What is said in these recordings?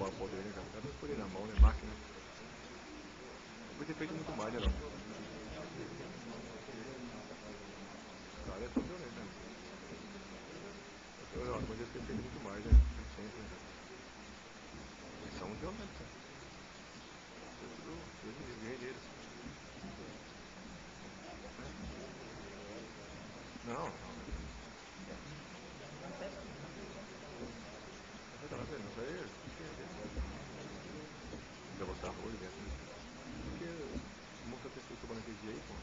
tomar o poder, né, cara? Dá pra escolher na mão, né? Máquina. Podia ter feito muito mais, né, não? Cara, é tão violento, né? Não, mas eles têm feito muito mais, né? Sempre, né? Eles são violentos, né? Eles guerreiros. Não, não. Você tá vendo? Isso aí, já botar arroz dentro, né? Porque moça tem que tomar naquele dia aí, pô.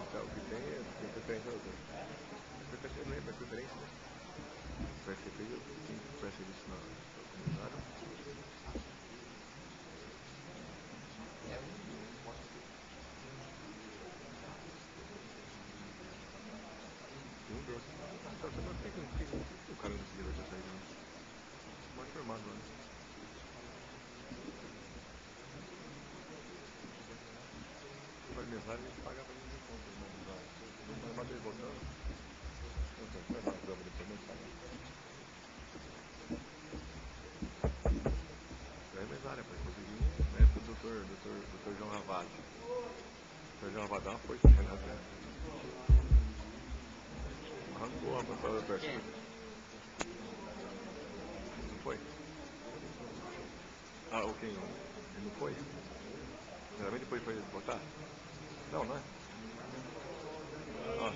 Então, o que tem é preferência da outra. Preferência, não lembra, preferência, né? Vai ser feito, quem presta serviço na comunidade. E um doce. Então, você não tem que o cara não conseguiu ter saído, né? Mais formado lá, né? Vai mesário, a gente paga pra gente de conta, irmão. Não vai mais voltando. Não tem, vai lá, prova depois, nem paga. É mesária, pai. Conseguiu, na época do doutor João Ravaz. O doutor João Ravaz dá uma força, né? Arrancou a passada da perna. Não foi? Ah, ok, não. Ele não foi? Geralmente depois foi votar? Não, não é? Ah.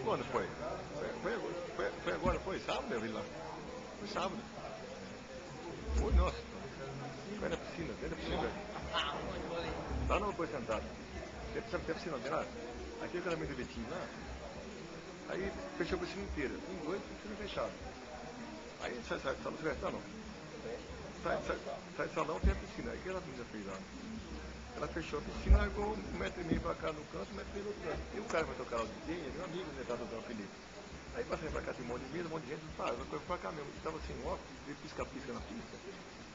Quando foi? Foi agora, foi sábado, eu vi lá. Foi sábado. Foi, nossa. Vai na piscina, dentro da piscina, velho. Lá não foi sentado. Sabe que a piscina lá? Aqui é o casamento do Vitinho lá. Aí fechou a piscina inteira. Um, dois, piscina fechada. Aí sai do salão, você vai estar não? Sai do salão, tem a piscina. Aí o que ela menina fez lá? Ela fechou a piscina, largou 1,5 m pra cá no canto, 1,5 m no outro canto. E o cara vai tocar o DJ, é meu amigo, né? Tá tocando o Felipe. Aí passei pra cá, tem um monte de mesa, um monte de gente, vai pra cá mesmo. Tava sem óculos, ele pisca-pisca na pista.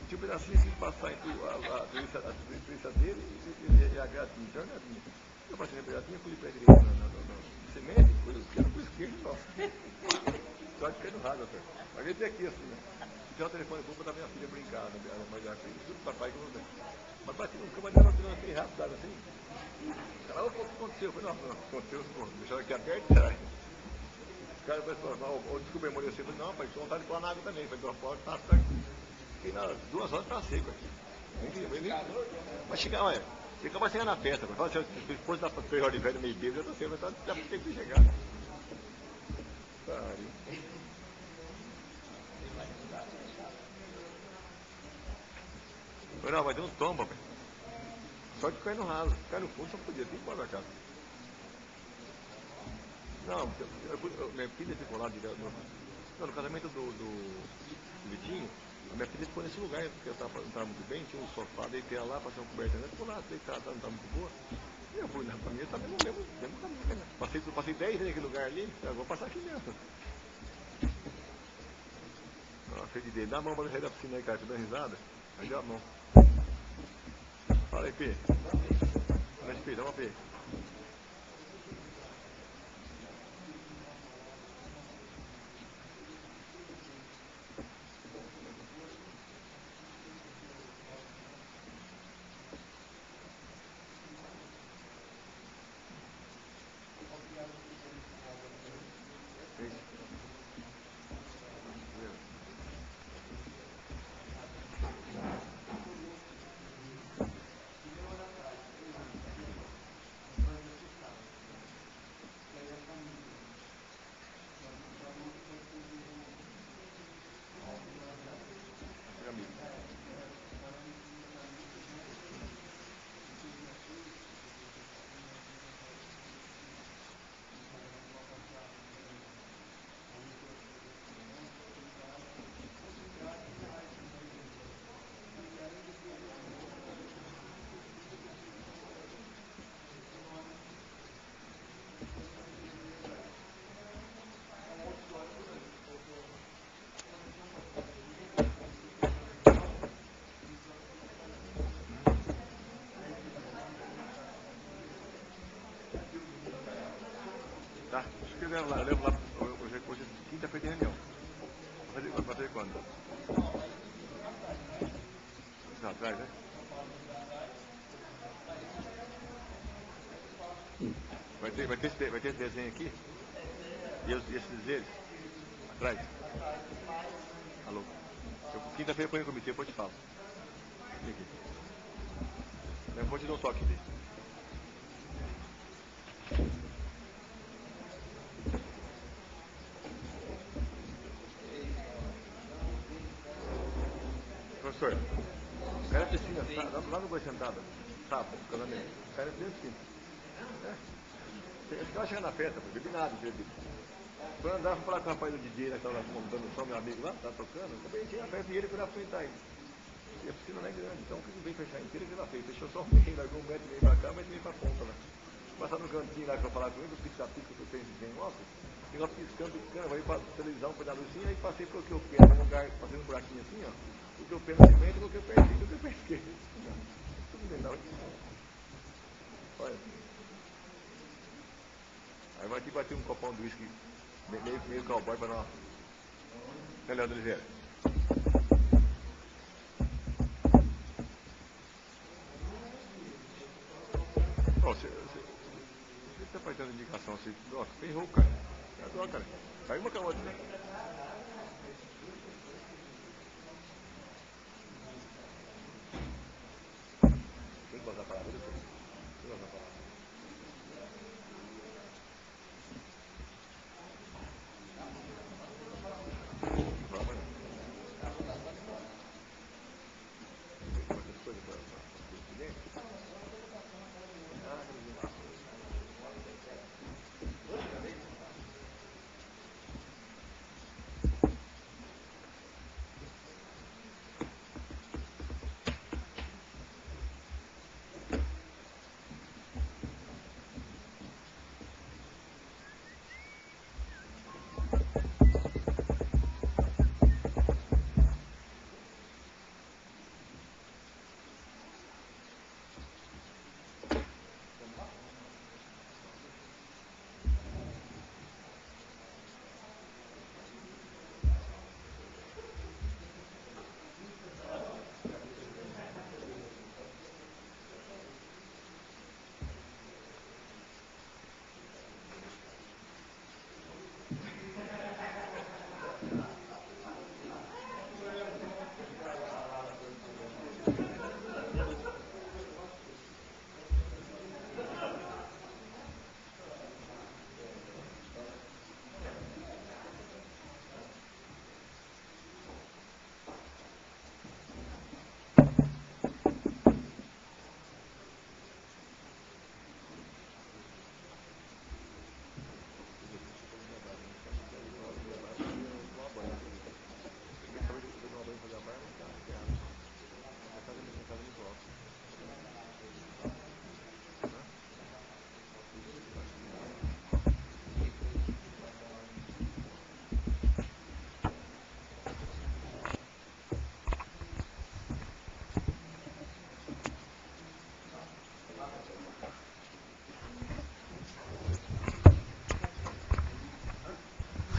Tinha um pedacinho assim, passar entre a tuliça dele e a gatinha, então a gatinha. Eu passei pra gatinha, fui pra direita na semente, fui pro esquerdo, nossa. Só de cair no rádio, velho. A gente aqui assim, né? Tinha um telefone bom pra minha filha brincar, né? Mas já fez tudo papai que não tem. Mas bati no cama dela, não tem rápido, sabe assim? Ela, o que aconteceu? Eu falei, não, aconteceu, pô, deixaram aqui aberto, será? O cara vai falar, desculpa, eu molhei assim. Eu falei, não, pai, tinha vontade de pular na água também. Falei, duas portas, tá certo. Fiquei 2 horas, tá seco aqui. Mas chegar, olha, vai chegar na festa, pai. Fala assim, depois da feijão de velho meio bêbado, eu tô sempre, já tem que chegar. Pariu. Não, mas deu um tomba, velho. Só de cair no ralo. Cair no fundo só podia, tem que ir pra casa. Não, minha filha ficou lá no casamento do Vitinho, a minha filha ficou nesse lugar, porque eu não estava muito bem, tinha um sofá, deitei lá, passei uma coberta, ficou lá, deitada, não estava muito boa. E eu fui lá pra mim, eu estava no mesmo caminho, né? Passei 10 vezes naquele lugar ali, eu vou passar aqui mesmo. Nossa, de dá a mão pra não sair da piscina aí, cara, tô dando risada. Aí deu a mão. Fala aí, Pê. Mas, Pê, dá uma Pê. Tá? Se quiser lá, eu levo lá o recurso. Quinta-feira tem reunião. Vai fazer quando? Não, atrás, né? Vai ter esse desenho aqui? E esses dizeres? Atrás? Alô? Quinta-feira eu ponho o comitê, depois eu te falo. Vem aqui. Eu vou te dar um toque dele. Professor, o cara precisa, lá no Boi Sentada, sábado, casamento, o cara precisa assim. Acho que ela chega na festa, não bebi nada, bebi. Quando andava pra falar com o rapaz do DJ, que estava montando o som, meu amigo lá, tá tocando, eu também tinha a festa e ele foi na frente aí. E a piscina não é grande, então que não veio fechar inteira, ele lá fez. Fechou só um meio, largou 1,5 metro pra cá, 1,5 metro pra ponta lá. Passar no cantinho lá que eu falar com ele, o pisca-pisca que eu tenho sem óculos, tem lá piscando, aí pra televisão, foi na luzinha, aí passei pro que eu quero, num lugar, fazendo um buraquinho assim, ó. O que eu pé no cimento e o que eu perdi, o que eu pesquei. Tudo legal. Olha. Aí vai aqui bater um copão de uísque, meio cowboy pra dar uma. Né, Leandro Oliveira? Você está fazendo indicação assim, ó, tem rouco, cara. É dó, cara. Caiu uma com a outra, né? Tem que botar a palavra, depois. Tem que botar a palavra. Vamos, né? Quantas coisas para o cliente?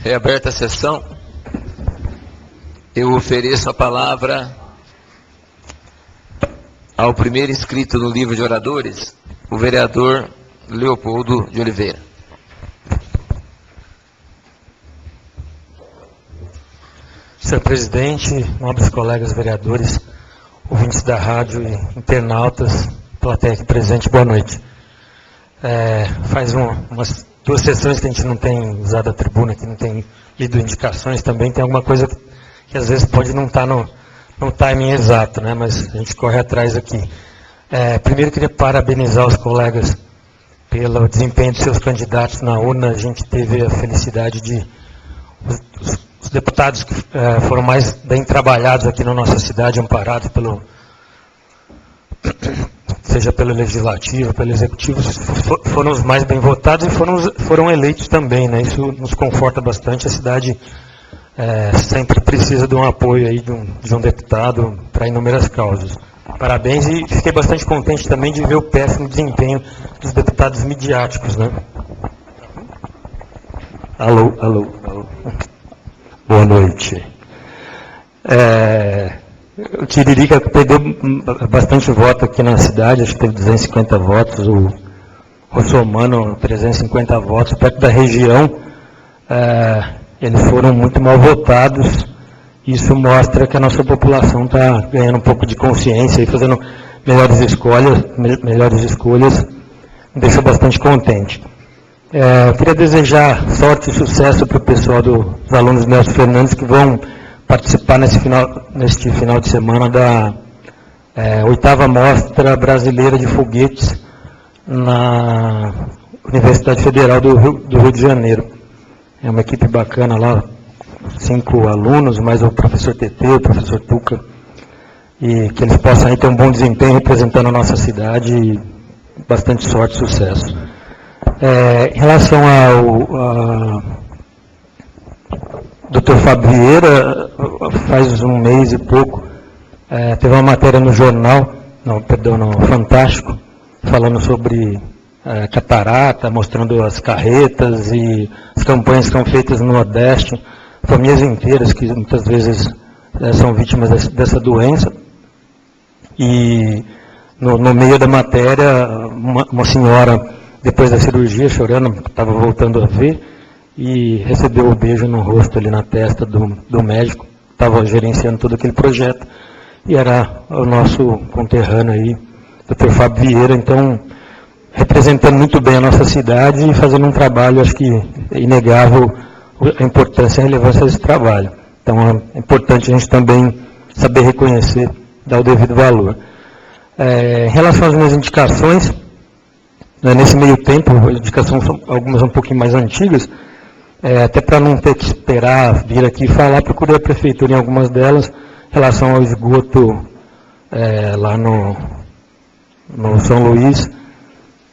Reaberta a sessão, eu ofereço a palavra ao primeiro inscrito no livro de oradores, o vereador Leopoldo de Oliveira. Senhor presidente, nobres colegas vereadores, ouvintes da rádio e internautas, plateia aqui presente, boa noite. Faz umas 2 sessões que a gente não tem usado a tribuna, que não tem lido indicações também, tem alguma coisa que às vezes pode não estar no timing exato, né? Mas a gente corre atrás aqui. Primeiro queria parabenizar os colegas pelo desempenho dos seus candidatos na urna. A gente teve a felicidade de os deputados que foram mais bem trabalhados aqui na nossa cidade, amparados seja pelo Legislativo, pelo Executivo, foram os mais bem votados e foram eleitos também, né? Isso nos conforta bastante. A cidade sempre precisa de um apoio aí de um deputado para inúmeras causas. Parabéns, e fiquei bastante contente também de ver o péssimo desempenho dos deputados midiáticos, né? Alô. Boa noite. O Tiririca perdeu bastante voto aqui na cidade, acho que teve 250 votos, o Russomano 350 votos, perto da região, eles foram muito mal votados. Isso mostra que a nossa população está ganhando um pouco de consciência e fazendo melhores escolhas, me deixa bastante contente. Eu queria desejar sorte e sucesso para o pessoal dos alunos Nelson Fernandes que vão participar neste final de semana da 8ª Mostra Brasileira de Foguetes na Universidade Federal do Rio de Janeiro. É uma equipe bacana lá, 5 alunos, mais o professor TT, o professor Tuca, e que eles possam aí ter um bom desempenho representando a nossa cidade e bastante sorte e sucesso. Em relação ao Dr. Fábio Vieira, faz um mês e pouco, teve uma matéria no jornal, no Fantástico, falando sobre catarata, mostrando as carretas e as campanhas que são feitas no Nordeste, famílias inteiras que muitas vezes são vítimas dessa doença. E no meio da matéria, uma senhora, depois da cirurgia, chorando, estava voltando a ver, e recebeu um beijo no rosto, ali na testa do médico, estava gerenciando todo aquele projeto, e era o nosso conterrâneo aí, Dr. Fábio Vieira, então, representando muito bem a nossa cidade e fazendo um trabalho, acho que é inegável a importância e a relevância desse trabalho. Então, é importante a gente também saber reconhecer, dar o devido valor. Em relação às minhas indicações, nesse meio tempo, as indicações são algumas um pouquinho mais antigas, até para não ter que esperar vir aqui falar, procurei a prefeitura em algumas delas, em relação ao esgoto lá no São Luís.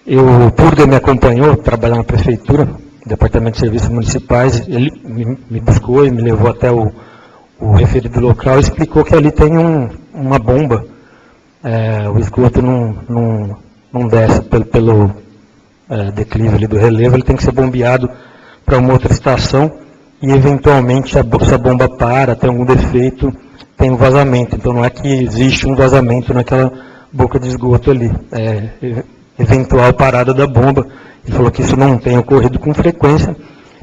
O Purga me acompanhou, trabalhar na prefeitura, Departamento de Serviços Municipais, ele me buscou e me levou até o referido local e explicou que ali tem uma bomba, o esgoto não desce pelo declive ali do relevo, ele tem que ser bombeado para uma outra estação e eventualmente se a bomba para, tem algum defeito, tem um vazamento. Então não é que existe um vazamento naquela boca de esgoto ali, eventual parada da bomba. Ele falou que isso não tem ocorrido com frequência,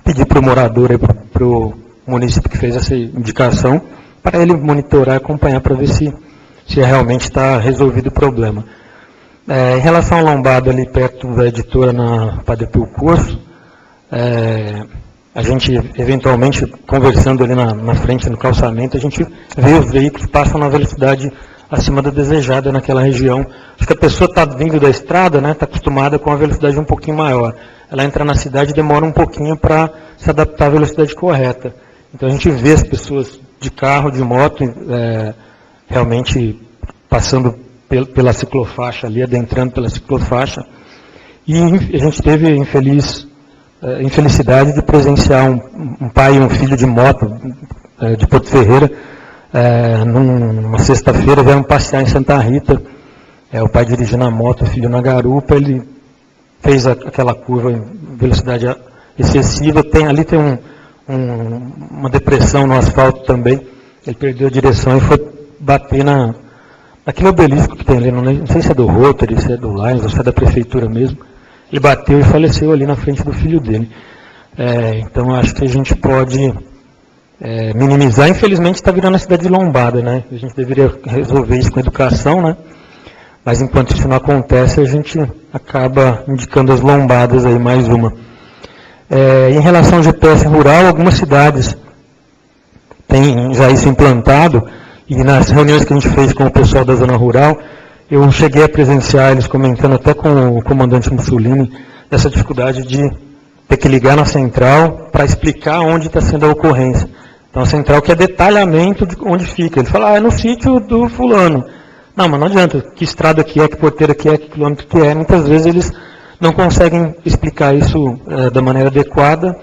pedi para o morador, para o município que fez essa indicação, para ele monitorar e acompanhar para ver se realmente está resolvido o problema. Em relação ao lombado ali perto da editora na Padre Pio Corso, a gente, eventualmente, conversando ali na frente, no calçamento, a gente vê os veículos passam na velocidade acima da desejada naquela região. Acho que a pessoa está vindo da estrada, né, está acostumada com a velocidade um pouquinho maior. Ela entra na cidade e demora um pouquinho para se adaptar à velocidade correta. Então a gente vê as pessoas de carro, de moto, realmente passando pela ciclofaixa ali, adentrando pela ciclofaixa. E a gente teve a infelicidade de presenciar um pai e um filho de moto de Porto Ferreira, numa sexta-feira, vieram passear em Santa Rita, o pai dirigindo a moto, o filho na garupa, ele fez aquela curva em velocidade excessiva, ali tem uma depressão no asfalto também, ele perdeu a direção e foi bater naquele obelisco que tem ali, não sei se é do Rotary, se é do Lions, ou se é da prefeitura mesmo. Ele bateu e faleceu ali na frente do filho dele. Então acho que a gente pode minimizar. Infelizmente está virando a cidade de lombada, né? A gente deveria resolver isso com educação, né? Mas enquanto isso não acontece, a gente acaba indicando as lombadas aí, mais uma. Em relação ao GPS rural, algumas cidades têm já isso implantado, e nas reuniões que a gente fez com o pessoal da zona rural, eu cheguei a presenciar eles comentando até com o comandante Mussolini essa dificuldade de ter que ligar na central para explicar onde está sendo a ocorrência. Então a central quer detalhamento de onde fica. Ele fala, é no sítio do fulano. Não, mas não adianta, que estrada que é, que porteira que é, que quilômetro que é. Muitas vezes eles não conseguem explicar isso da maneira adequada,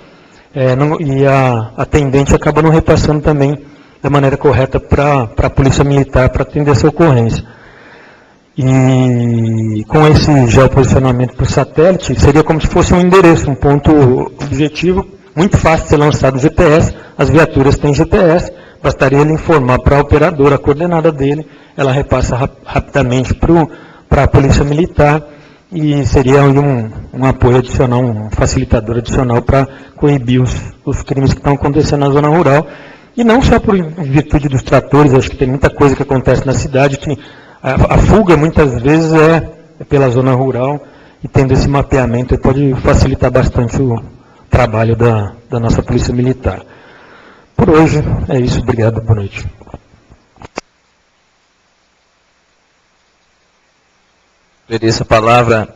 e a atendente acaba não repassando também da maneira correta para a Polícia Militar para atender essa ocorrência. E com esse geoposicionamento por satélite, seria como se fosse um endereço, um ponto objetivo, muito fácil de ser lançado o GPS, as viaturas têm GPS, bastaria ele informar para a operadora, a coordenada dele, ela repassa rapidamente para a Polícia Militar, e seria um apoio adicional, um facilitador adicional para coibir os crimes que estão acontecendo na zona rural, e não só por virtude dos tratores, acho que tem muita coisa que acontece na cidade, que a fuga muitas vezes é pela zona rural, e tendo esse mapeamento pode facilitar bastante o trabalho da nossa Polícia Militar. Por hoje é isso, obrigado, boa noite. Ofereço a palavra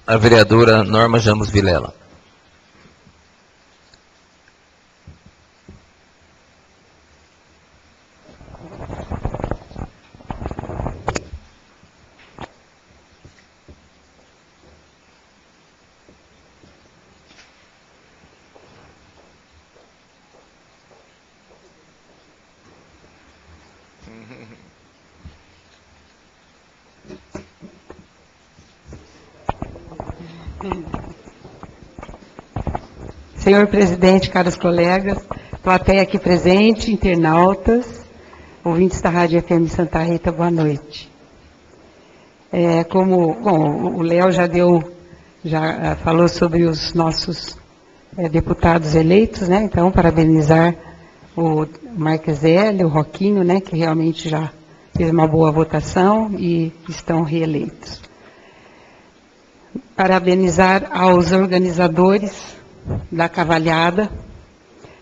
à vereadora Norma Jamos Vilela. Senhor presidente, caros colegas, plateia aqui presente, internautas, ouvintes da Rádio FM Santa Rita, boa noite. O Léo já falou sobre os nossos deputados eleitos, né? Então, parabenizar o Marqueselli, o Roquinho, né? Que realmente já fez uma boa votação e estão reeleitos. Parabenizar aos organizadores da cavalhada,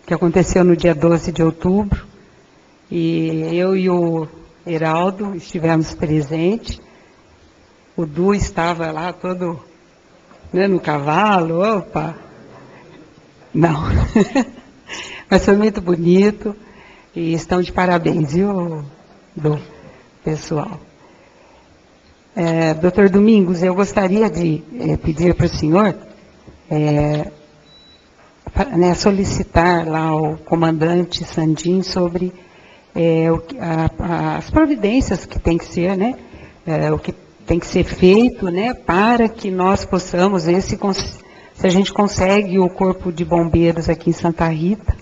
que aconteceu no dia 12 de outubro, e eu e o Heraldo estivemos presentes. O Du estava lá todo, né, no cavalo, opa! Não. Mas foi muito bonito, e estão de parabéns, viu, Du, pessoal. Doutor Domingos, eu gostaria de pedir para o senhor solicitar lá ao comandante Sandim sobre as providências que tem que ser, né, o que tem que ser feito, né, para que nós possamos ver se a gente consegue o Corpo de Bombeiros aqui em Santa Rita,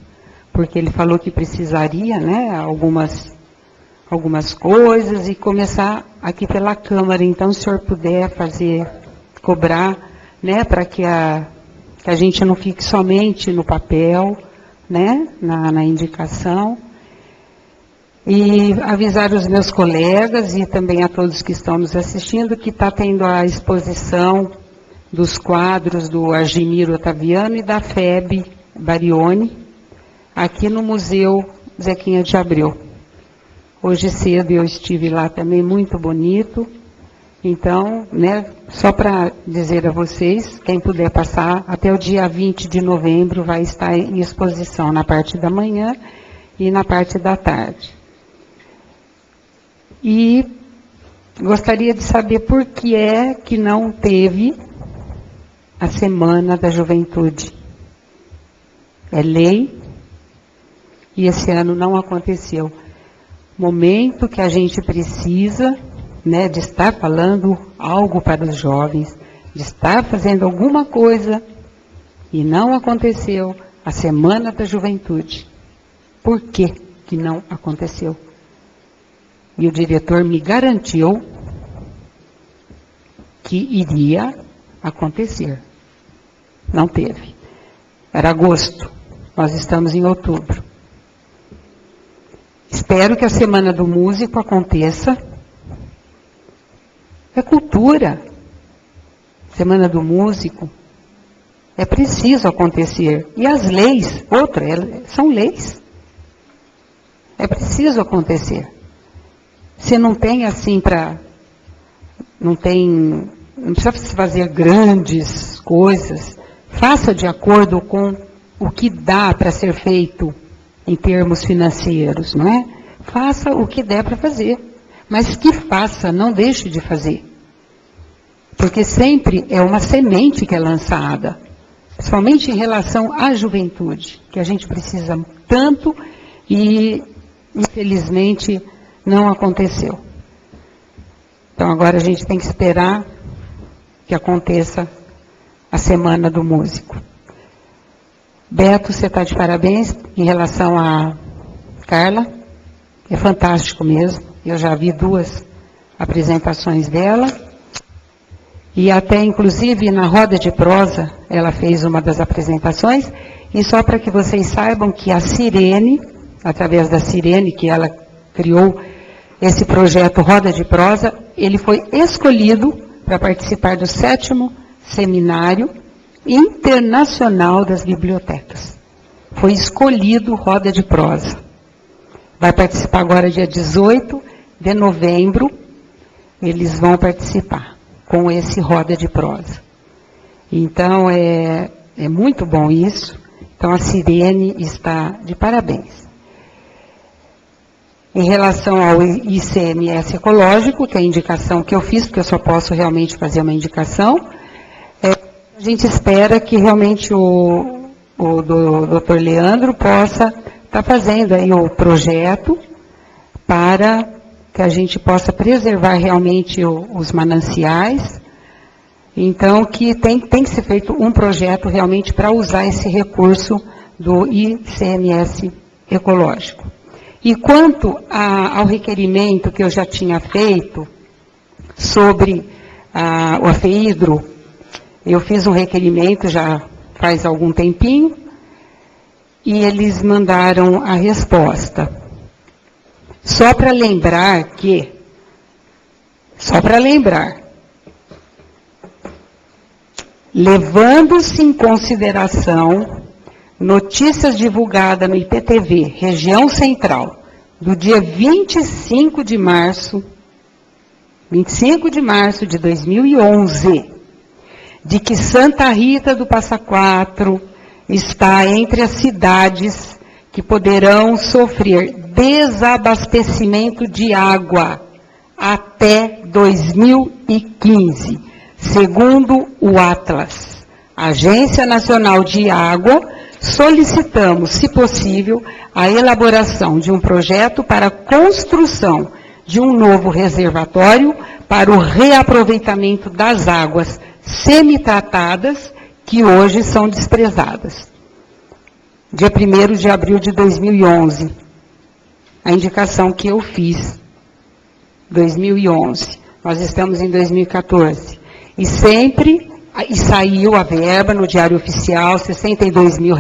porque ele falou que precisaria, né, algumas coisas, e começar aqui pela Câmara. Então, se o senhor puder cobrar, né, para que a gente não fique somente no papel, né, na indicação, e avisar os meus colegas e também a todos que estão nos assistindo que está tendo a exposição dos quadros do Argimiro Otaviano e da Febe Barione, aqui no Museu Zequinha de Abreu. Hoje cedo eu estive lá também, muito bonito. Então, né, só para dizer a vocês, quem puder passar, até o dia 20 de novembro vai estar em exposição na parte da manhã e na parte da tarde. E gostaria de saber por que é que não teve a Semana da Juventude. É lei, e esse ano não aconteceu. Momento que a gente precisa, né, de estar falando algo para os jovens, de estar fazendo alguma coisa, e não aconteceu a Semana da Juventude. Por que que não aconteceu? E o diretor me garantiu que iria acontecer. Não teve. Era agosto, nós estamos em outubro. Espero que a Semana do Músico aconteça. É cultura. Semana do Músico. É preciso acontecer. E as leis, são leis. É preciso acontecer. Se não tem assim não precisa fazer grandes coisas. Faça de acordo com o que dá para ser feito em termos financeiros, não é? Faça o que der para fazer, mas que faça, não deixe de fazer. Porque sempre é uma semente que é lançada, principalmente em relação à juventude, que a gente precisa tanto e, infelizmente, não aconteceu. Então, agora a gente tem que esperar que aconteça a Semana do Músico. Beto, você está de parabéns em relação a Carla. É fantástico mesmo. Eu já vi 2 apresentações dela. E até, inclusive, na roda de prosa, ela fez uma das apresentações. E só para que vocês saibam que a Sirene, através da Sirene, que ela criou esse projeto Roda de Prosa, ele foi escolhido para participar do 7º Seminário Internacional das Bibliotecas. Foi escolhido Roda de Prosa. Vai participar agora dia 18 de novembro, eles vão participar com esse Roda de Prosa. Então, é muito bom isso. Então, a Sirene está de parabéns. Em relação ao ICMS ecológico, que é a indicação que eu fiz, porque eu só posso realmente fazer uma indicação, a gente espera que realmente o doutor Leandro possa estar fazendo aí o projeto para que a gente possa preservar realmente os mananciais. Então, que tem que ser feito um projeto realmente para usar esse recurso do ICMS ecológico. E quanto ao requerimento que eu já tinha feito sobre o AFEHIDRO, eu fiz um requerimento já faz algum tempinho, e eles mandaram a resposta. Só para lembrar, levando-se em consideração notícias divulgadas no IPTV, região central, do dia 25 de março de 2011, de que Santa Rita do Passa Quatro está entre as cidades que poderão sofrer desabastecimento de água até 2015, segundo o Atlas, Agência Nacional de Água. Solicitamos, se possível, a elaboração de um projeto para a construção de um novo reservatório para o reaproveitamento das águas semitratadas que hoje são desprezadas. Dia 1º de abril de 2011, a indicação que eu fiz, 2011, nós estamos em 2014, e saiu a verba no Diário Oficial, R$62 mil,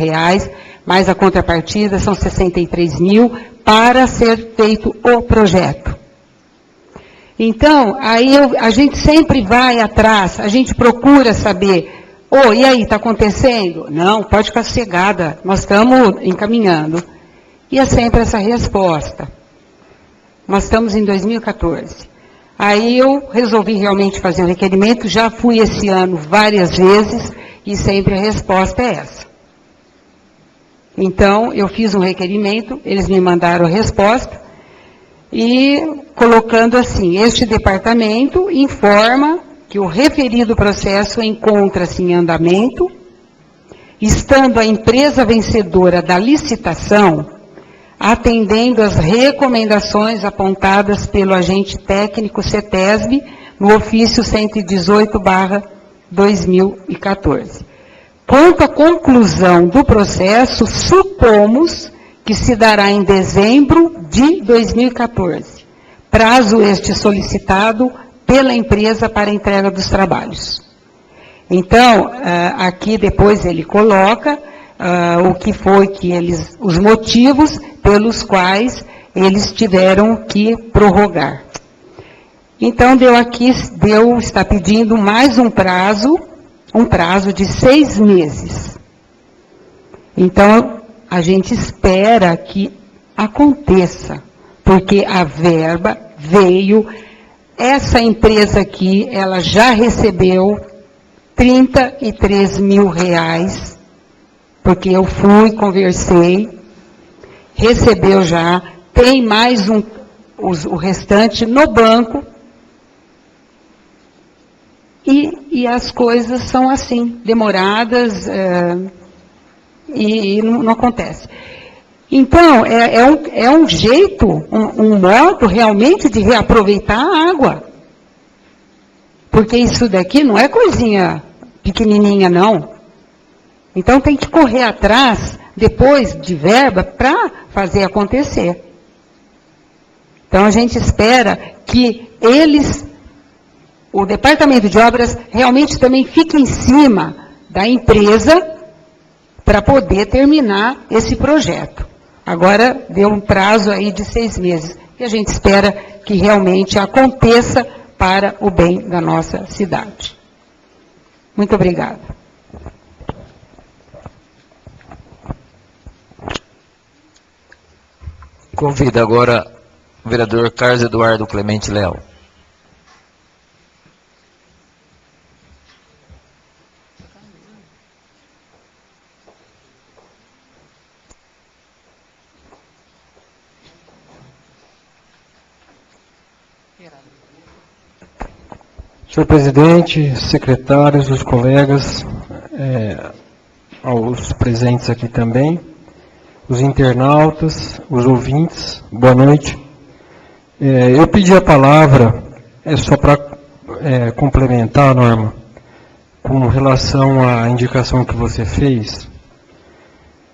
mais a contrapartida são 63 mil para ser feito o projeto. Então, aí a gente sempre vai atrás, a gente procura saber, e aí, está acontecendo? Não, pode ficar sossegada, nós estamos encaminhando. E é sempre essa resposta. Nós estamos em 2014. Aí eu resolvi realmente fazer um requerimento, já fui esse ano várias vezes, e sempre a resposta é essa. Então, eu fiz um requerimento, eles me mandaram a resposta, e colocando assim, este departamento informa que o referido processo encontra-se em andamento, estando a empresa vencedora da licitação, atendendo às recomendações apontadas pelo agente técnico CETESB no ofício 118/2014. Quanto à conclusão do processo, supomos que se dará em dezembro de 2014, prazo este solicitado pela empresa para entrega dos trabalhos. Então, aqui depois ele coloca o que foi que os motivos pelos quais eles tiveram que prorrogar. Então, está pedindo mais um prazo de 6 meses. Então, a gente espera que aconteça, porque a verba veio, essa empresa aqui, ela já recebeu R$33 mil, porque eu fui, conversei, recebeu já, tem mais o restante no banco, e as coisas são assim, demoradas, e não acontece. Então, é um jeito, um modo realmente de reaproveitar a água. Porque isso daqui não é coisinha pequenininha, não. Então tem que correr atrás, depois, de verba, para fazer acontecer. Então a gente espera que o Departamento de Obras realmente também fique em cima da empresa para poder terminar esse projeto. Agora deu um prazo aí de 6 meses. E a gente espera que realmente aconteça para o bem da nossa cidade. Muito obrigada. Convido agora o vereador Carlos Eduardo Clemente Leal. Senhor presidente, secretários, os colegas, aos presentes aqui também, os internautas, os ouvintes, boa noite. Eu pedi a palavra, só para complementar, Norma, com relação à indicação que você fez.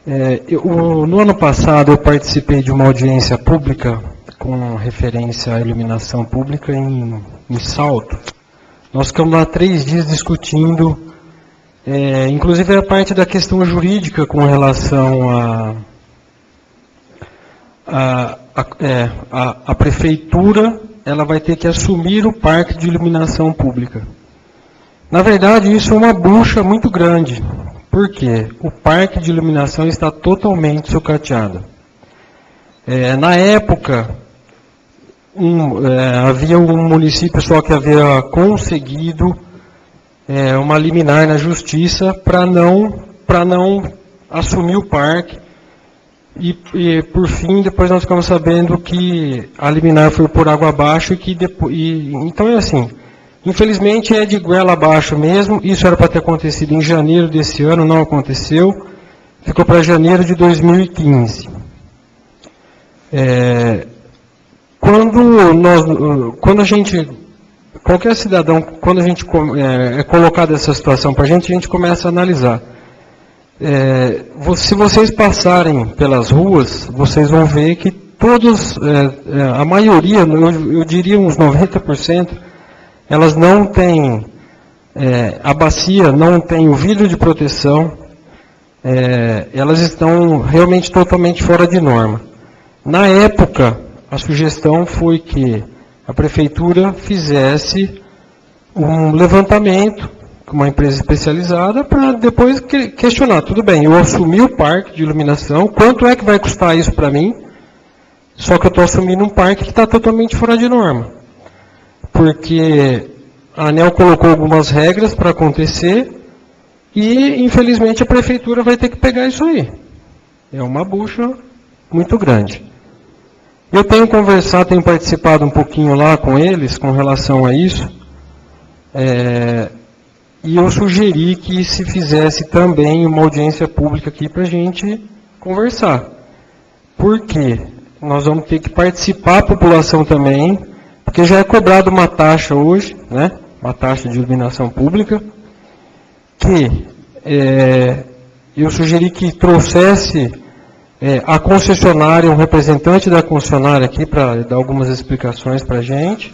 No ano passado eu participei de uma audiência pública com referência à iluminação pública em Salto. Nós ficamos lá 3 dias discutindo, inclusive a parte da questão jurídica com relação a prefeitura, ela vai ter que assumir o parque de iluminação pública. Na verdade, isso é uma bucha muito grande. Por quê? O parque de iluminação está totalmente sucateado. Na época, havia um município só que havia conseguido uma liminar na justiça para não assumir o parque. E por fim, depois nós ficamos sabendo que a liminar foi por água abaixo então é assim, infelizmente é de goela abaixo mesmo. Isso era para ter acontecido em janeiro desse ano, não aconteceu, ficou para janeiro de 2015. Qualquer cidadão, quando a gente é colocado essa situação para a gente começa a analisar. Se vocês passarem pelas ruas, vocês vão ver que todos, a maioria, eu diria uns 90%, elas não têm, a bacia não tem o vidro de proteção, elas estão realmente totalmente fora de norma. Na época, a sugestão foi que a prefeitura fizesse um levantamento com uma empresa especializada para depois questionar. Tudo bem, eu assumi o parque de iluminação, quanto é que vai custar isso para mim? Só que eu estou assumindo um parque que está totalmente fora de norma. Porque a ANEEL colocou algumas regras para acontecer e, infelizmente, a prefeitura vai ter que pegar isso aí. É uma bucha muito grande. Eu tenho conversado, tenho participado um pouquinho lá com eles com relação a isso, e eu sugeri que se fizesse também uma audiência pública aqui para a gente conversar. Por quê? Nós vamos ter que participar a população também, porque já é cobrada uma taxa hoje, né? Uma taxa de iluminação pública, que eu sugeri que trouxesse a concessionária, um representante da concessionária aqui para dar algumas explicações para a gente,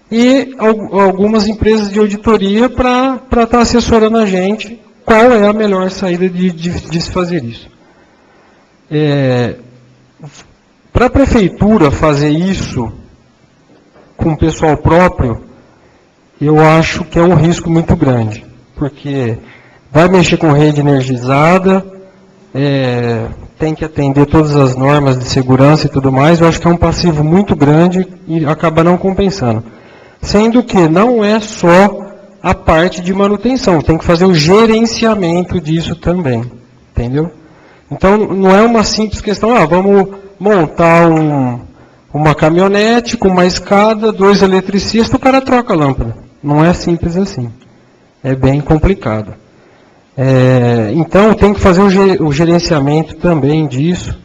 e algumas empresas de auditoria para estar assessorando a gente qual é a melhor saída de se fazer isso. Para a prefeitura fazer isso com o pessoal próprio, eu acho que é um risco muito grande, porque vai mexer com rede energizada, tem que atender todas as normas de segurança e tudo mais. Eu acho que é um passivo muito grande e acaba não compensando. Sendo que não é só a parte de manutenção, tem que fazer o gerenciamento disso também, entendeu? Então, não é uma simples questão, vamos montar uma caminhonete com uma escada, 2 eletricistas, o cara troca a lâmpada. Não é simples assim, é bem complicado. Então, tem que fazer o gerenciamento também disso.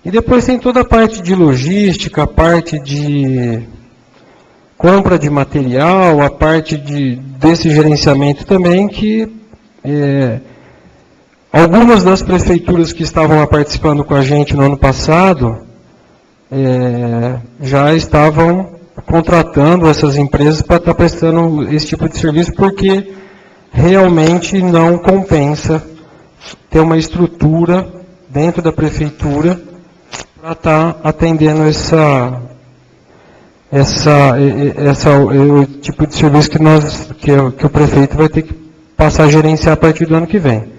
E depois tem toda a parte de logística, a parte de compra de material, a parte desse gerenciamento também, que Algumas das prefeituras que estavam lá participando com a gente no ano passado já estavam contratando essas empresas para estar prestando esse tipo de serviço, porque realmente não compensa ter uma estrutura dentro da prefeitura para estar atendendo o tipo de serviço que o prefeito vai ter que passar a gerenciar a partir do ano que vem.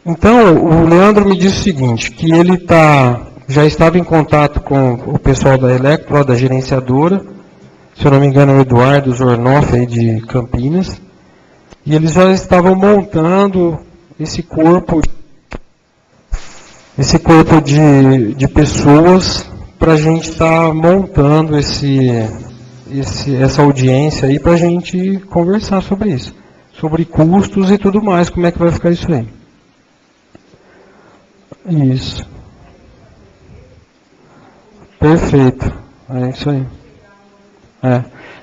Então, o Leandro me disse o seguinte, que ele já estava em contato com o pessoal da Electro, da gerenciadora, se eu não me engano é o Eduardo Zornoff, aí de Campinas, e eles já estavam montando esse corpo de pessoas para a gente estar montando essa audiência aí para a gente conversar sobre isso, sobre custos e tudo mais, como é que vai ficar isso aí. Isso. Perfeito. É isso aí.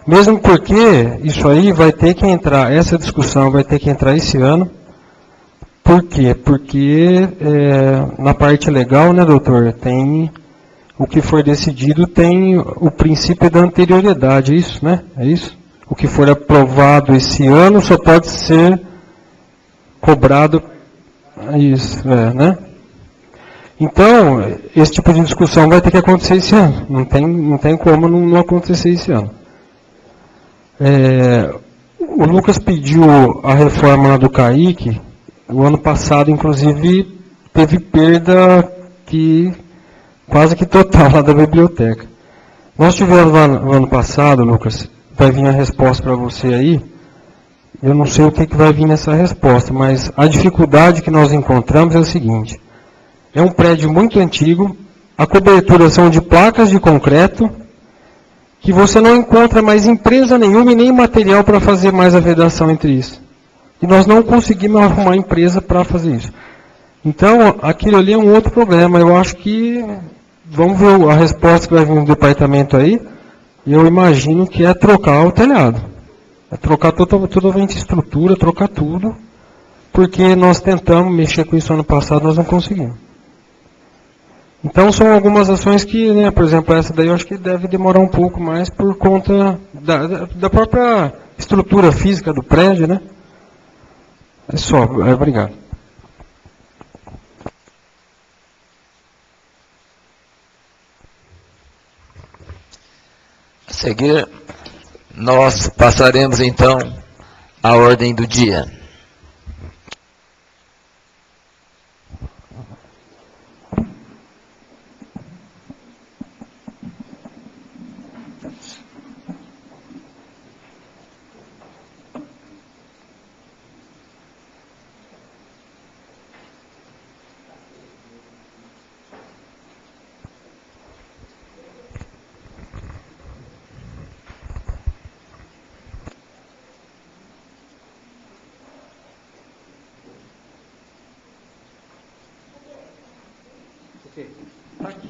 Mesmo porque isso aí vai ter que entrar, essa discussão vai ter que entrar esse ano. Por quê? Porque na parte legal, né, doutor, tem o que for decidido, tem o princípio da anterioridade, é isso, né? É isso? O que for aprovado esse ano só pode ser cobrado, isso, né? Então, esse tipo de discussão vai ter que acontecer esse ano. Não tem como não acontecer esse ano. O Lucas pediu a reforma lá do CAIC. O ano passado, inclusive, teve perda quase que total lá da biblioteca. Nós tivemos lá no ano passado, Lucas, vai vir a resposta para você aí. Eu não sei o que vai vir nessa resposta, mas a dificuldade que nós encontramos é o seguinte. É um prédio muito antigo, a cobertura são de placas de concreto, que você não encontra mais empresa nenhuma e nem material para fazer mais a vedação entre isso. E nós não conseguimos arrumar empresa para fazer isso. Então, aquilo ali é um outro problema. Eu acho que, vamos ver a resposta que vai vir no departamento aí, e eu imagino que é trocar o telhado. É trocar totalmente a estrutura, trocar tudo, porque nós tentamos mexer com isso ano passado, nós não conseguimos. Então, são algumas ações que, né, por exemplo, essa daí eu acho que deve demorar um pouco mais por conta da própria estrutura física do prédio, né? É só, obrigado. A seguir, nós passaremos então à ordem do dia. Está aqui,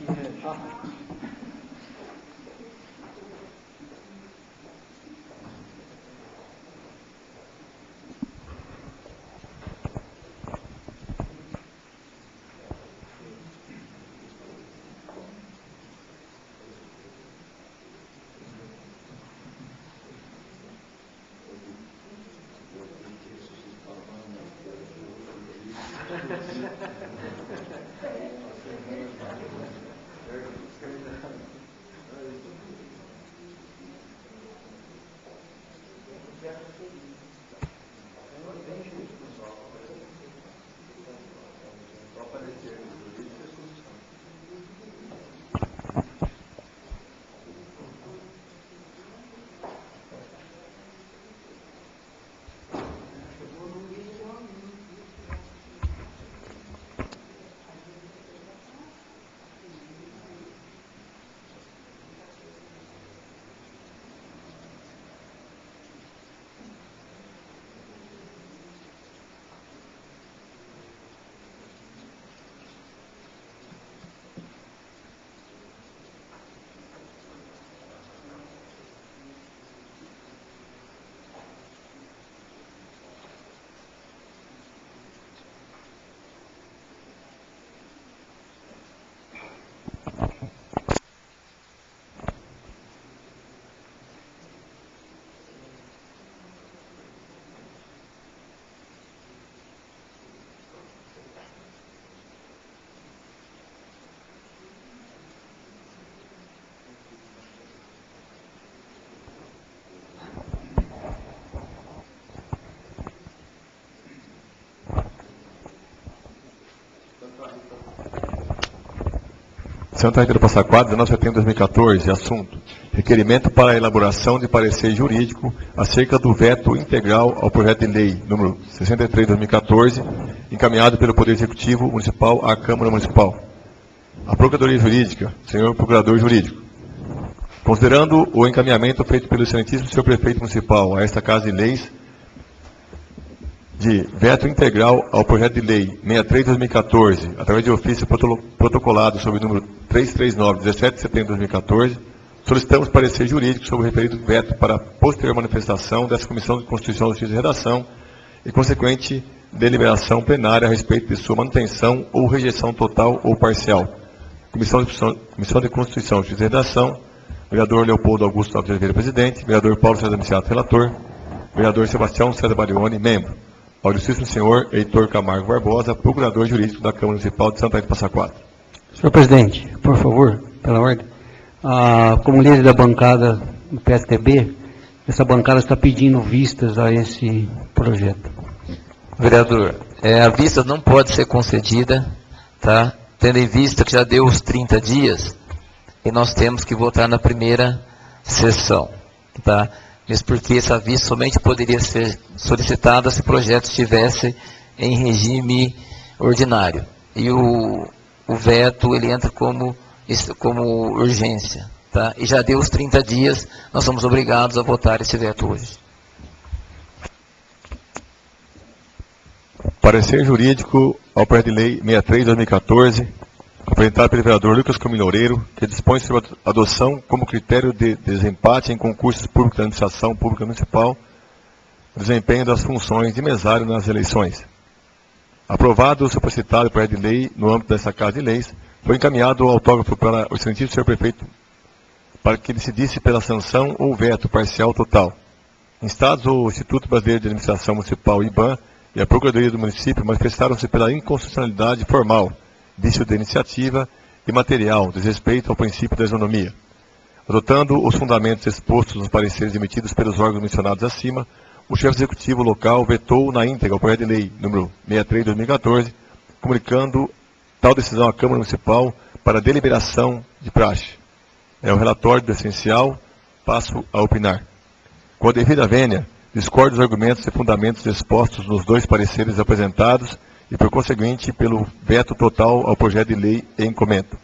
Santa Rita do Passa Quatro, 19 de setembro de 2014, assunto: requerimento para a elaboração de parecer jurídico acerca do veto integral ao projeto de lei número 63 de 2014, encaminhado pelo Poder Executivo Municipal à Câmara Municipal. A Procuradoria Jurídica, senhor Procurador Jurídico, considerando o encaminhamento feito pelo excelentíssimo senhor Prefeito Municipal a esta Casa de Leis, de veto integral ao projeto de lei 63 de 2014, através de ofício protocolado sob o número 339, 17 de setembro de 2014, solicitamos parecer jurídico sobre o referido veto para posterior manifestação dessa Comissão de Constituição, Justiça e Redação e consequente deliberação plenária a respeito de sua manutenção ou rejeição total ou parcial. Comissão de Constituição, Justiça e Redação, vereador Leopoldo Augusto Alves de Oliveira, presidente, vereador Paulo César Miciato, relator, vereador Sebastião César Barioni, membro. Ao Ilustríssimo senhor Heitor Camargo Barbosa, Procurador Jurídico da Câmara Municipal de Santa Rita do Passa Quatro. Senhor presidente, por favor, pela ordem. Como líder da bancada do PSDB, essa bancada está pedindo vistas a esse projeto. Vereador, a vista não pode ser concedida, tá? Tendo em vista que já deu os 30 dias, e nós temos que votar na primeira sessão, tá? Mesmo porque essa vista somente poderia ser solicitada se o projeto estivesse em regime ordinário. E o veto, ele entra como urgência, tá? E já deu os 30 dias, nós somos obrigados a votar esse veto hoje. Parecer jurídico ao projeto de lei 63 de 2014, apresentado pelo vereador Lucas Camilo Loureiro, que dispõe sobre a adoção como critério de desempate em concursos públicos da administração pública municipal, o desempenho das funções de mesário nas eleições. Aprovado o suplicitado projeto de lei no âmbito dessa Casa de Leis, foi encaminhado o autógrafo para o excelentíssimo senhor prefeito para que decidisse pela sanção ou veto parcial total. Instados o Instituto Brasileiro de Administração Municipal, IBAM, e a Procuradoria do Município manifestaram-se pela inconstitucionalidade formal, vício de iniciativa e material, desrespeito ao princípio da isonomia. Adotando os fundamentos expostos nos pareceres emitidos pelos órgãos mencionados acima, o chefe executivo local vetou na íntegra o projeto de lei número 63 de 2014, comunicando tal decisão à Câmara Municipal para deliberação de praxe. É o relatório do essencial, passo a opinar. Com a devida vênia, discordo dos argumentos e fundamentos expostos nos dois pareceres apresentados e, por conseguinte, pelo veto total ao projeto de lei em comento.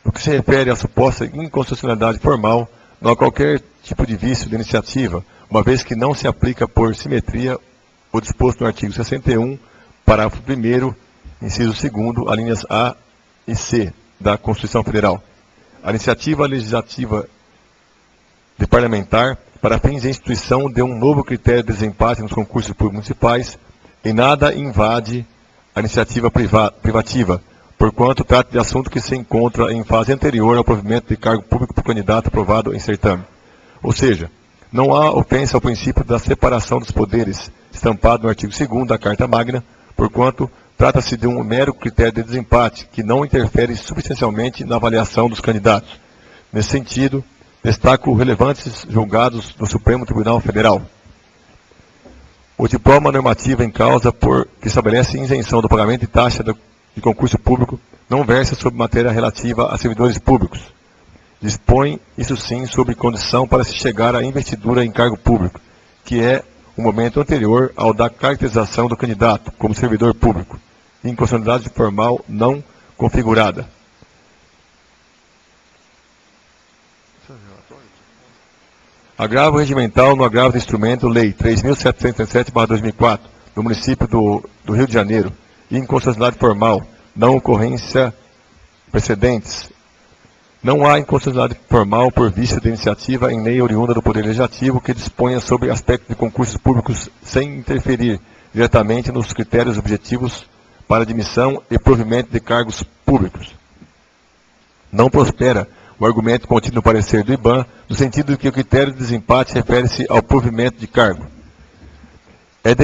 No que se refere à suposta inconstitucionalidade formal, não há qualquer tipo de vício de iniciativa, uma vez que não se aplica por simetria o disposto no artigo 61, parágrafo 1º, inciso 2º, alíneas A e C da Constituição Federal. A iniciativa legislativa de parlamentar, para fins de instituição de um novo critério de desempate nos concursos públicos municipais, em nada invade a iniciativa privativa, porquanto trata de assunto que se encontra em fase anterior ao provimento de cargo público por candidato aprovado em certame. Ou seja, não há ofensa ao princípio da separação dos poderes, estampado no artigo 2º da Carta Magna, porquanto trata-se de um mero critério de desempate, que não interfere substancialmente na avaliação dos candidatos. Nesse sentido, destaco relevantes julgados do Supremo Tribunal Federal. O diploma normativo em causa, que estabelece isenção do pagamento de taxa de concurso público, não versa sobre matéria relativa a servidores públicos. Dispõe, isso sim, sobre condição para se chegar à investidura em cargo público, que é o momento anterior ao da caracterização do candidato como servidor público, inconstitucionalidade formal não configurada. Agravo regimental no agravo do instrumento Lei 3.737/2004, do município do Rio de Janeiro, inconstitucionalidade formal, não ocorrência precedentes. Não há inconstitucionalidade formal por vício de iniciativa em lei oriunda do Poder Legislativo que disponha sobre aspectos de concursos públicos sem interferir diretamente nos critérios objetivos para admissão e provimento de cargos públicos. Não prospera o argumento contido no parecer do IBAM, no sentido de que o critério de desempate refere-se ao provimento de cargo. É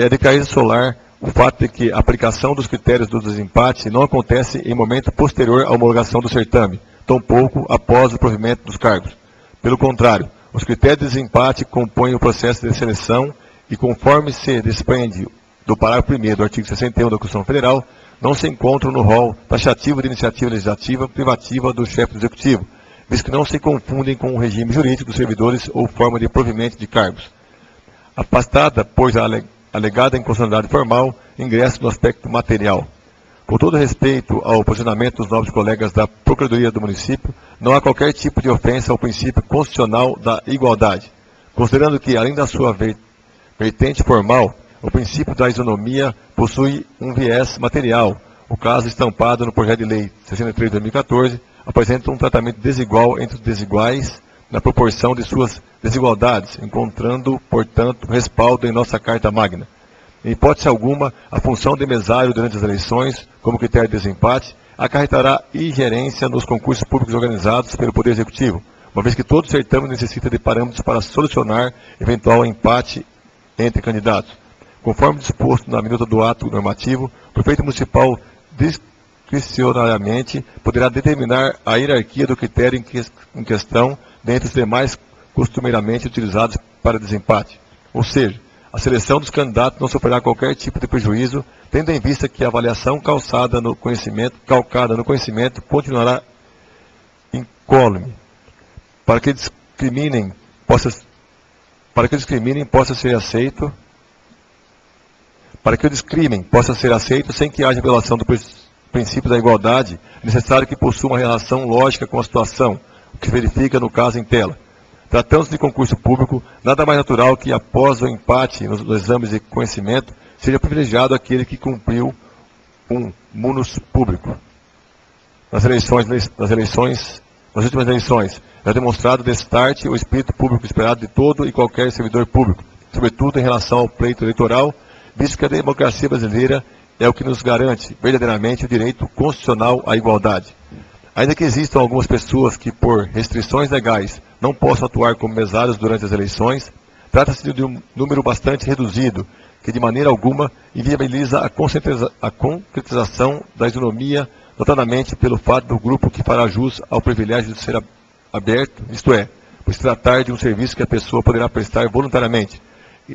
de cair solar o fato de que a aplicação dos critérios do desempate não acontece em momento posterior à homologação do certame, tampouco após o provimento dos cargos. Pelo contrário, os critérios de desempate compõem o processo de seleção e, conforme se desprende do parágrafo 1º do artigo 61 da Constituição Federal, não se encontram no rol taxativo de iniciativa legislativa privativa do chefe do Executivo, visto que não se confundem com o regime jurídico dos servidores ou forma de provimento de cargos. Afastada, pois, a alegada inconstitucionalidade formal, ingresso no aspecto material. Com todo respeito ao posicionamento dos nobres colegas da Procuradoria do Município, não há qualquer tipo de ofensa ao princípio constitucional da igualdade, considerando que, além da sua vertente formal, o princípio da isonomia possui um viés material. O caso estampado no projeto de lei 63 de 2014 apresenta um tratamento desigual entre os desiguais na proporção de suas desigualdades, encontrando, portanto, respaldo em nossa Carta Magna. Em hipótese alguma, a função de mesário durante as eleições, como critério de desempate, acarretará ingerência nos concursos públicos organizados pelo Poder Executivo, uma vez que todo certame necessita de parâmetros para solucionar eventual empate entre candidatos. Conforme disposto na minuta do ato normativo, o prefeito municipal discricionariamente poderá determinar a hierarquia do critério em questão dentre os demais costumeiramente utilizados para desempate. Ou seja, a seleção dos candidatos não sofrerá qualquer tipo de prejuízo, tendo em vista que a avaliação calcada no conhecimento continuará incólume. Para que o discriminem possa ser aceito sem que haja violação do princípio da igualdade, é necessário que possua uma relação lógica com a situação, o que se verifica no caso em tela. Tratando-se de concurso público, nada mais natural que, após o empate nos exames de conhecimento, seja privilegiado aquele que cumpriu um munus público. Nas últimas eleições, é demonstrado de start o espírito público esperado de todo e qualquer servidor público, sobretudo em relação ao pleito eleitoral, visto que a democracia brasileira é o que nos garante verdadeiramente o direito constitucional à igualdade. Ainda que existam algumas pessoas que, por restrições legais, não possam atuar como mesários durante as eleições, trata-se de um número bastante reduzido, que de maneira alguma inviabiliza a concretização da isonomia, notadamente pelo fato do grupo que fará jus ao privilégio de ser aberto, isto é, por se tratar de um serviço que a pessoa poderá prestar voluntariamente,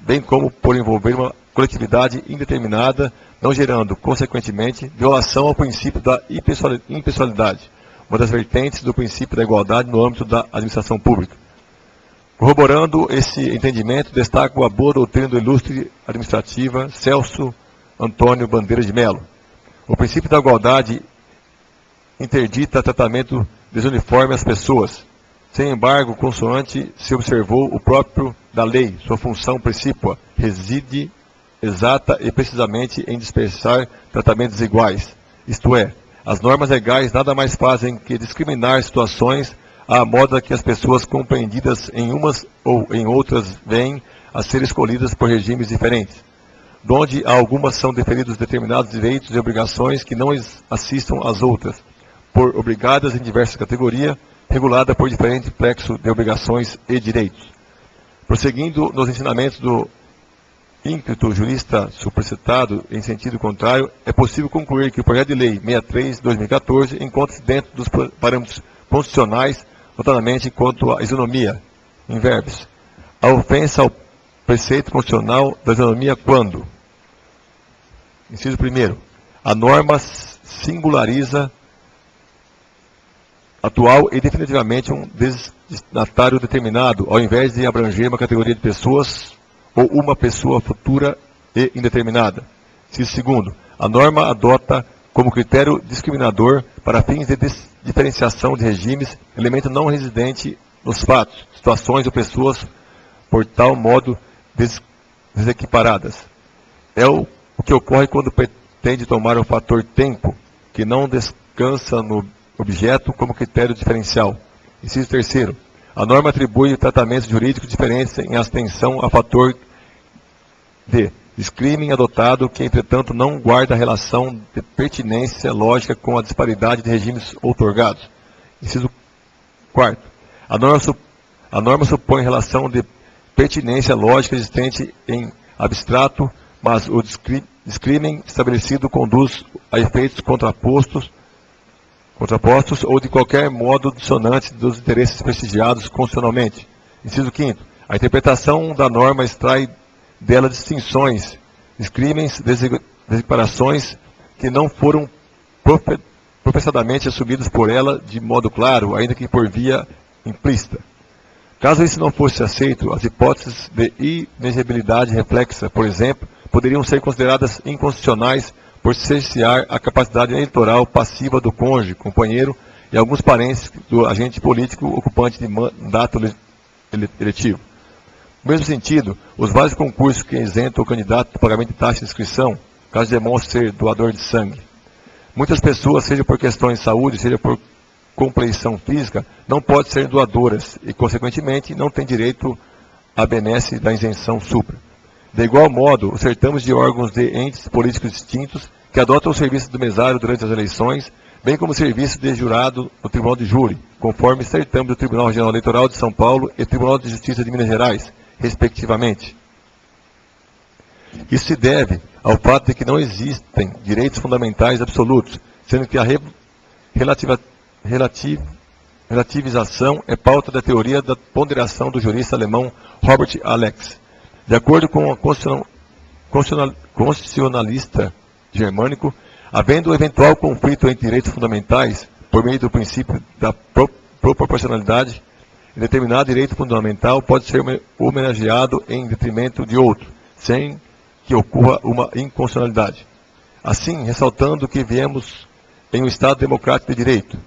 bem como por envolver uma coletividade indeterminada, não gerando, consequentemente, violação ao princípio da impessoalidade, uma das vertentes do princípio da igualdade no âmbito da administração pública. Corroborando esse entendimento, destaco a boa doutrina do ilustre administrativa Celso Antônio Bandeira de Melo. O princípio da igualdade interdita tratamento desuniforme às pessoas. Sem embargo, consoante se observou o próprio da lei, sua função precípua reside exata e precisamente em dispensar tratamentos iguais, isto é, as normas legais nada mais fazem que discriminar situações à moda que as pessoas compreendidas em umas ou em outras vêm a ser escolhidas por regimes diferentes, donde a algumas são deferidos determinados direitos e obrigações que não assistam às outras, por obrigadas em diversas categorias, regulada por diferente plexo de obrigações e direitos. Prosseguindo nos ensinamentos do ínclito jurista supercitado em sentido contrário, é possível concluir que o projeto de lei 63 de 2014 encontra-se dentro dos parâmetros constitucionais, notadamente quanto à isonomia, em verbos. A ofensa ao preceito constitucional da isonomia quando, inciso 1º, a norma singulariza atual e definitivamente um destinatário determinado, ao invés de abranger uma categoria de pessoas ou uma pessoa futura e indeterminada. Inciso 2º, a norma adota como critério discriminador para fins de diferenciação de regimes, elemento não residente nos fatos, situações ou pessoas por tal modo desequiparadas. É o que ocorre quando pretende tomar o fator tempo, que não descansa no objeto como critério diferencial. Inciso 3º, a norma atribui tratamentos jurídicos diferentes em atenção a fator de discrimen adotado que, entretanto, não guarda relação de pertinência lógica com a disparidade de regimes outorgados. Inciso 4º, a norma supõe relação de pertinência lógica existente em abstrato, mas o discrimen estabelecido conduz a efeitos contrapostos ou de qualquer modo dissonantes dos interesses prestigiados constitucionalmente. Inciso 5º, a interpretação da norma extrai dela distinções, discrimens, desequiparações que não foram professadamente assumidos por ela de modo claro, ainda que por via implícita. Caso isso não fosse aceito, as hipóteses de inexigibilidade reflexa, por exemplo, poderiam ser consideradas inconstitucionais por cercear a capacidade eleitoral passiva do cônjuge, companheiro e alguns parentes do agente político ocupante de mandato eletivo. No mesmo sentido, os vários concursos que isentam o candidato do pagamento de taxa de inscrição, caso demonstre ser doador de sangue. Muitas pessoas, seja por questões de saúde, seja por compleição física, não podem ser doadoras e, consequentemente, não têm direito à benesse da isenção supra. De igual modo, os certames de órgãos de entes políticos distintos que adotam o serviço do mesário durante as eleições, bem como o serviço de jurado no Tribunal de Júri, conforme certames do Tribunal Regional Eleitoral de São Paulo e Tribunal de Justiça de Minas Gerais, respectivamente. Isso se deve ao fato de que não existem direitos fundamentais absolutos, sendo que a relativização é pauta da teoria da ponderação do jurista alemão Robert Alex. De acordo com o constitucionalista germânico, havendo um eventual conflito entre direitos fundamentais, por meio do princípio da proporcionalidade, determinado direito fundamental pode ser homenageado em detrimento de outro, sem que ocorra uma inconstitucionalidade. Assim, ressaltando que vivemos em um Estado democrático de direito.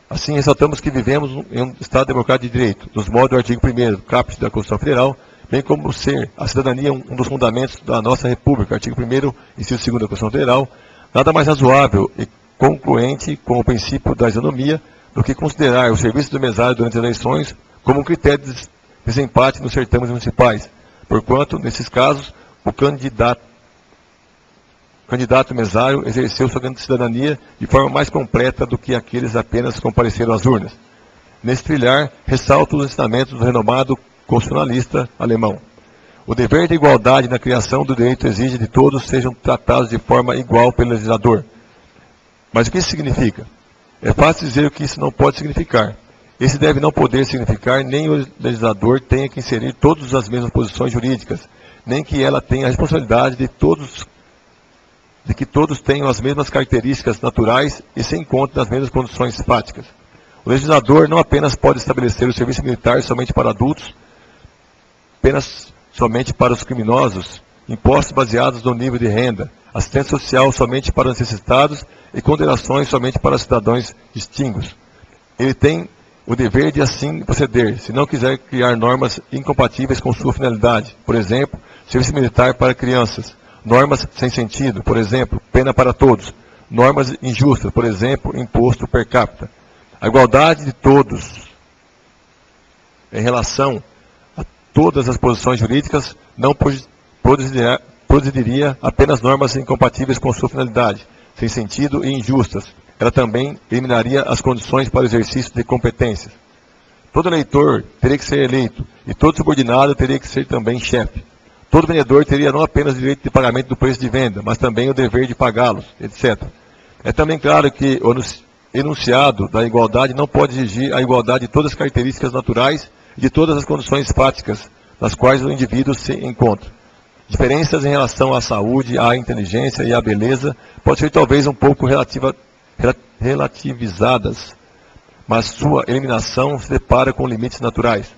Assim, ressaltamos que vivemos em um Estado democrático de direito, nos modos do artigo 1º, caput da Constituição Federal, bem como ser a cidadania um dos fundamentos da nossa República, artigo 1º, inciso 2º da Constituição Federal, nada mais razoável e concluente com o princípio da isonomia do que considerar o serviço do mesário durante as eleições como um critério de desempate nos certames municipais, porquanto, nesses casos, o candidato mesário exerceu sua cidadania de forma mais completa do que aqueles apenas compareceram às urnas. Nesse trilhar, ressalto os ensinamentos do renomado constitucionalista alemão. O dever de igualdade na criação do direito exige de todos sejam tratados de forma igual pelo legislador. Mas o que isso significa? É fácil dizer o que isso não pode significar. Esse deve não poder significar nem o legislador tenha que inserir todas as mesmas posições jurídicas, nem que ela tenha a responsabilidade de que todos tenham as mesmas características naturais e se encontrem nas mesmas condições fáticas. O legislador não apenas pode estabelecer o serviço militar somente para adultos, apenas somente para os criminosos, impostos baseados no nível de renda, assistência social somente para os necessitados e condenações somente para cidadãos distinguidos. Ele tem o dever de assim proceder, se não quiser criar normas incompatíveis com sua finalidade, por exemplo, serviço militar para crianças, normas sem sentido, por exemplo, pena para todos, normas injustas, por exemplo, imposto per capita. A igualdade de todos em relação a todas as posições jurídicas não produziria apenas normas incompatíveis com sua finalidade, sem sentido e injustas. Ela também eliminaria as condições para o exercício de competências. Todo eleitor teria que ser eleito, e todo subordinado teria que ser também chefe. Todo vendedor teria não apenas o direito de pagamento do preço de venda, mas também o dever de pagá-los, etc. É também claro que o enunciado da igualdade não pode exigir a igualdade de todas as características naturais e de todas as condições fáticas nas quais o indivíduo se encontra. Diferenças em relação à saúde, à inteligência e à beleza podem ser talvez um pouco relativizadas, mas sua eliminação se depara com limites naturais.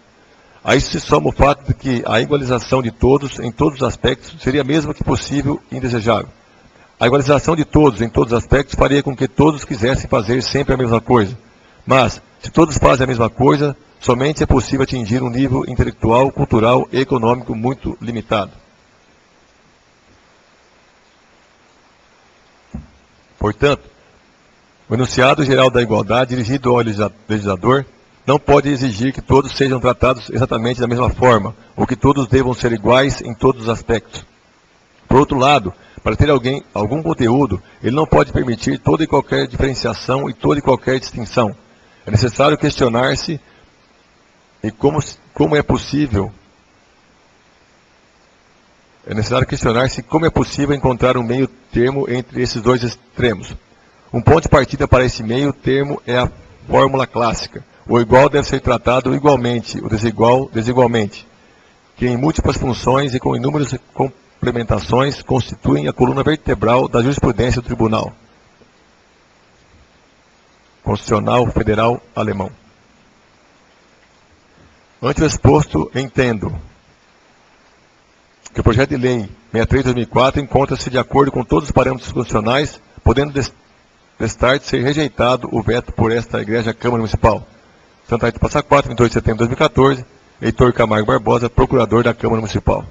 A isso se soma o fato de que a igualização de todos, em todos os aspectos, seria mesmo que possível e indesejável. A igualização de todos, em todos os aspectos, faria com que todos quisessem fazer sempre a mesma coisa. Mas, se todos fazem a mesma coisa, somente é possível atingir um nível intelectual, cultural e econômico muito limitado. Portanto, o enunciado geral da igualdade, dirigido ao legislador, não pode exigir que todos sejam tratados exatamente da mesma forma, ou que todos devam ser iguais em todos os aspectos. Por outro lado, para ter algum conteúdo, ele não pode permitir toda e qualquer diferenciação e toda e qualquer distinção. É necessário questionar-se como é possível encontrar um meio termo entre esses dois extremos. Um ponto de partida para esse meio termo é a fórmula clássica. O igual deve ser tratado igualmente, o desigual, desigualmente, que em múltiplas funções e com inúmeros implementações constituem a coluna vertebral da jurisprudência do Tribunal Constitucional Federal Alemão. Ante o exposto, entendo que o projeto de lei 63/2004 encontra-se de acordo com todos os parâmetros constitucionais, podendo prestar de ser rejeitado o veto por esta Igreja Câmara Municipal. Santa Rita do Passa Quatro, 28 de setembro de 2014, Heitor Camargo Barbosa, Procurador da Câmara Municipal.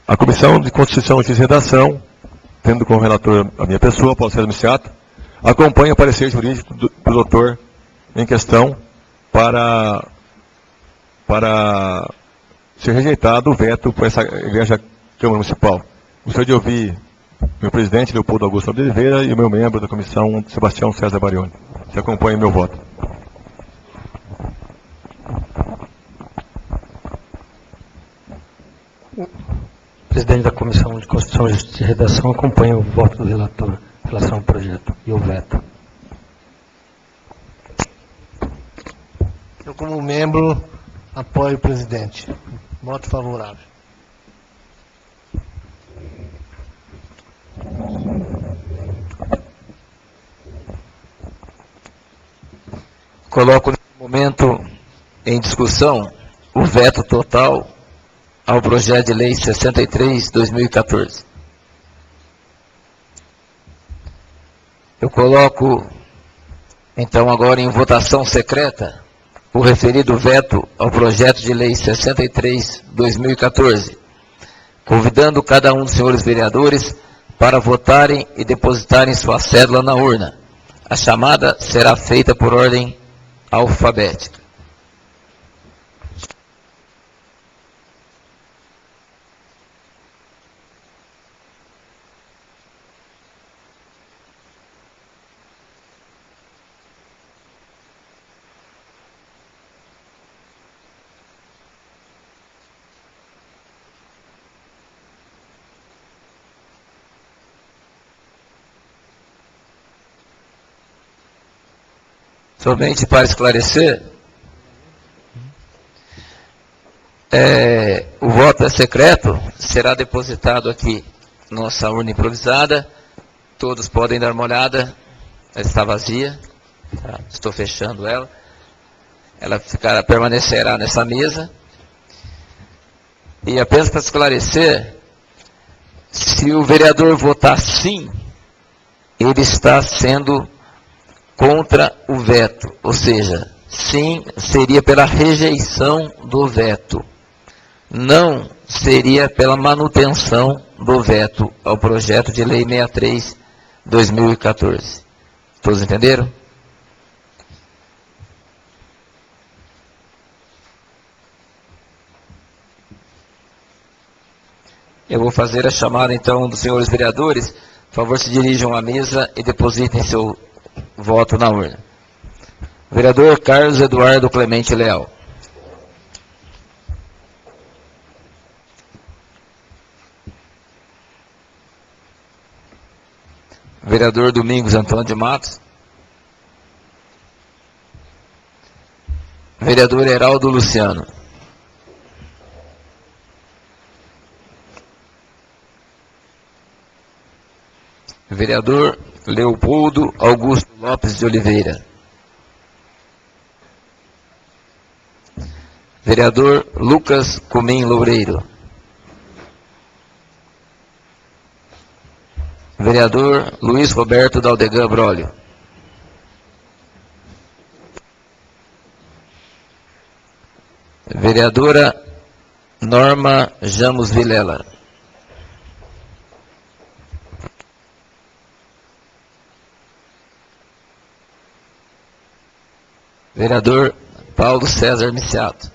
A Comissão de Constituição, Justiça e Redação, tendo como relator a minha pessoa, Paulo César Miciato, acompanha o parecer jurídico do doutor em questão para ser rejeitado o veto por essa Igreja Câmara Municipal. Gostaria de ouvir meu presidente, Leopoldo Augusto de Oliveira, e o meu membro da comissão, Sebastião César Barioni, que acompanha meu voto. O presidente da Comissão de Constituição, Justiça e Redação acompanha o voto do relator em relação ao projeto e o veto. Eu, como membro, apoio o presidente. Voto favorável. Coloco nesse momento em discussão o veto total ao projeto de lei 63/2014. Eu coloco, então, agora em votação secreta o referido veto ao projeto de lei 63/2014, convidando cada um dos senhores vereadores para votarem e depositarem sua cédula na urna. A chamada será feita por ordem alfabética. Somente para esclarecer, o voto é secreto, será depositado aqui nossa urna improvisada, todos podem dar uma olhada, ela está vazia, tá? Estou fechando ela, permanecerá nessa mesa, e apenas para esclarecer, se o vereador votar sim, ele está sendo contra o veto, ou seja, sim seria pela rejeição do veto, não seria pela manutenção do veto ao projeto de lei 63/2014. Todos entenderam? Eu vou fazer a chamada então dos senhores vereadores, por favor se dirijam à mesa e depositem seu voto na urna. Vereador Carlos Eduardo Clemente Leal. Vereador Domingos Antônio de Matos. Vereador Heraldo Luciano. Vereador Leopoldo Augusto Lopes de Oliveira. Vereador Lucas Comim Loureiro. Vereador Luiz Roberto Daldegan Brolio. Vereadora Norma Jamos Vilela. Vereador Paulo César Miciato.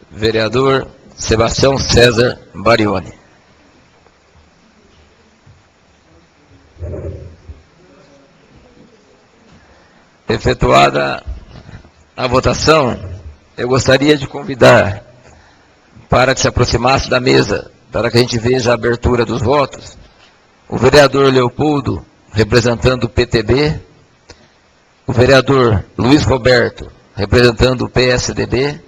Vereador Sebastião César Barioni. Efetuada a votação, eu gostaria de convidar para que se aproximasse da mesa, para que a gente veja a abertura dos votos, o vereador Leopoldo, representando o PTB, o vereador Luiz Roberto, representando o PSDB,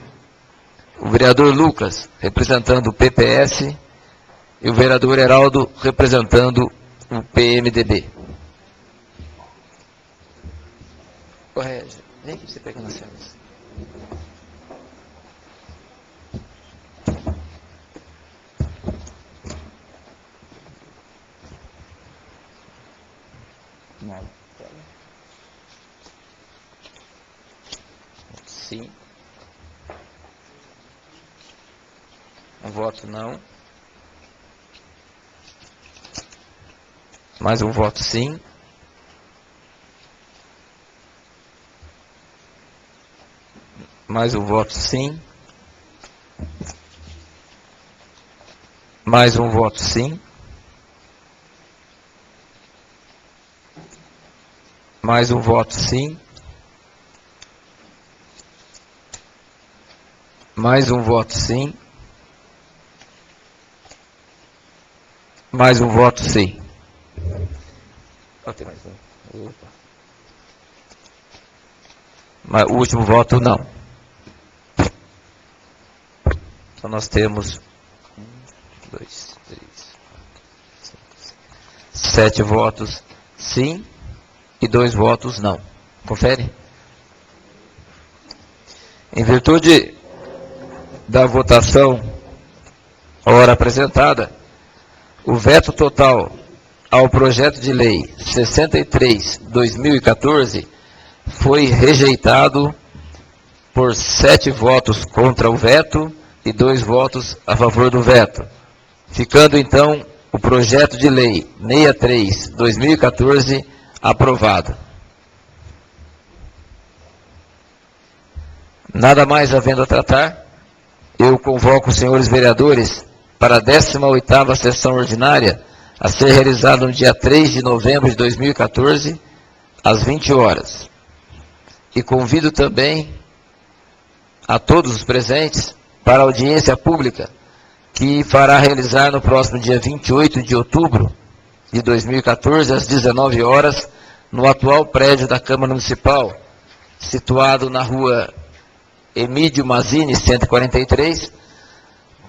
o vereador Lucas, representando o PPS, e o vereador Heraldo, representando o PMDB. Correge. Vem aqui você pega nas celas. Não. Sim. Um voto não. Mais um voto sim. Mais um voto sim. Mais um voto sim. Mais um voto sim. Mais um voto sim. Mais um voto sim. Tem mais um. Mas o último voto não. Então nós temos 1, 2, 3, 5, 6, 7 votos sim e 2 votos não. Confere? Em virtude da votação, a hora apresentada, o veto total ao projeto de lei 63/2014 foi rejeitado por 7 votos contra o veto e 2 votos a favor do veto, ficando então o projeto de lei 63/2014 aprovado. Nada mais havendo a tratar, eu convoco os senhores vereadores para a 18ª sessão ordinária, a ser realizada no dia 3 de novembro de 2014, às 20 horas. E convido também a todos os presentes para a audiência pública, que fará realizar no próximo dia 28 de outubro de 2014, às 19 horas, no atual prédio da Câmara Municipal, situado na rua Emídio Mazzini, 143,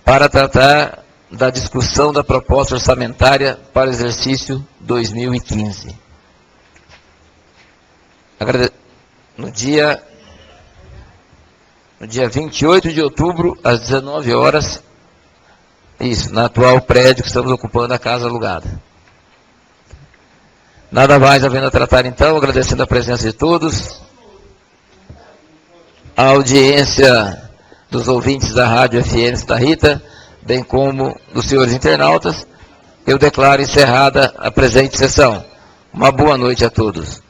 para tratar da discussão da proposta orçamentária para o exercício 2015. No dia 28 de outubro, às 19 horas, isso, no atual prédio que estamos ocupando, a casa alugada. Nada mais havendo a tratar, então, agradecendo a presença de todos, a audiência dos ouvintes da Rádio FM Santa Rita, bem como dos senhores internautas, eu declaro encerrada a presente sessão. Uma boa noite a todos.